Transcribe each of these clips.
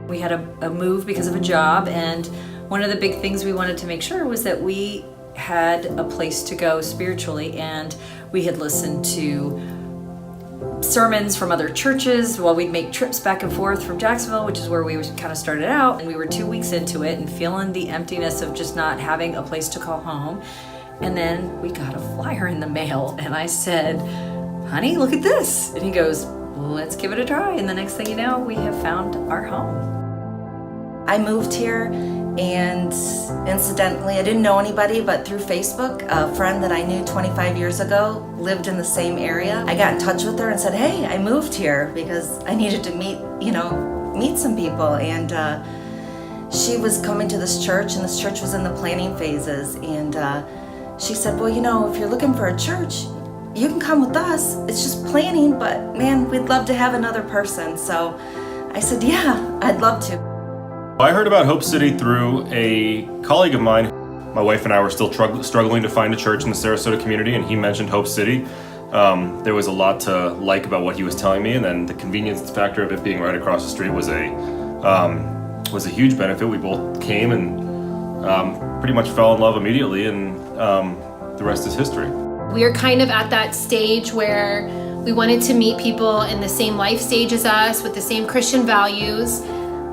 We had a move because of a job, and one of the big things we wanted to make sure was that we had a place to go spiritually, and we had listened to sermons from other churches while we'd make trips back and forth from Jacksonville, which is where we kind of started out. And we were 2 weeks into it and feeling the emptiness of just not having a place to call home. And then we got a flyer in the mail, and I said, "Honey, look at this." And he goes, "Let's give it a try." And the next thing you know, we have found our home. I moved here, and incidentally, I didn't know anybody, but through Facebook, a friend that I knew 25 years ago lived in the same area. I got in touch with her and said, "Hey, I moved here because I needed to meet some people." And she was coming to this church, and this church was in the planning phases. And she said, "Well, if you're looking for a church, you can come with us. It's just planning, but man, we'd love to have another person." So I said, "Yeah, I'd love to." I heard about Hope City through a colleague of mine. My wife and I were still struggling to find a church in the Sarasota community, and he mentioned Hope City. There was a lot to like about what he was telling me, and then the convenience factor of it being right across the street was a huge benefit. We both came and pretty much fell in love immediately, and the rest is history. We are kind of at that stage where we wanted to meet people in the same life stage as us with the same Christian values.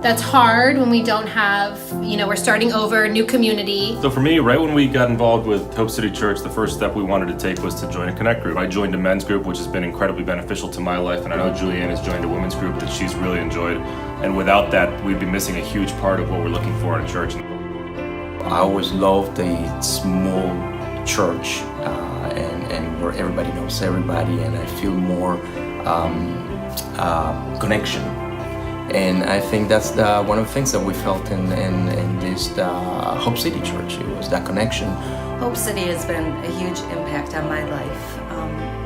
That's hard when we don't have, we're starting over, new community. So for me, right when we got involved with Hope City Church, the first step we wanted to take was to join a Connect group. I joined a men's group, which has been incredibly beneficial to my life, and I know Julianne has joined a women's group that she's really enjoyed. And without that, we'd be missing a huge part of what we're looking for in a church. I always loved a small church and where everybody knows everybody, and I feel more connection. And I think that's one of the things that we felt in this Hope City Church. It was that connection. Hope City has been a huge impact on my life.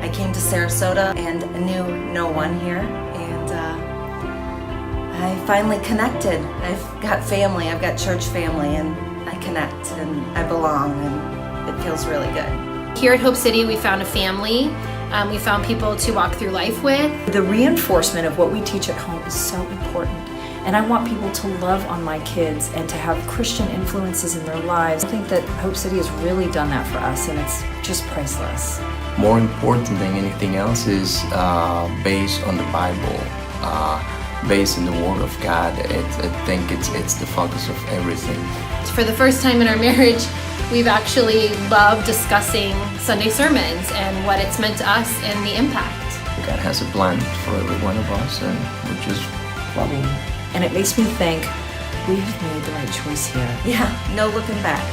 I came to Sarasota and knew no one here, and I finally connected. I've got family, I've got church family, and I connect and I belong, and it feels really good. Here at Hope City, we found a family. We found people to walk through life with. The reinforcement of what we teach at home is so important. And I want people to love on my kids and to have Christian influences in their lives. I think that Hope City has really done that for us, and it's just priceless. More important than anything else is based on the Bible, based in the Word of God. I think it's the focus of everything. For the first time in our marriage, we've actually loved discussing Sunday sermons and what it's meant to us and the impact. God has a plan for every one of us, and we're just following. And it makes me think we've made the right choice here. Yeah, no looking back.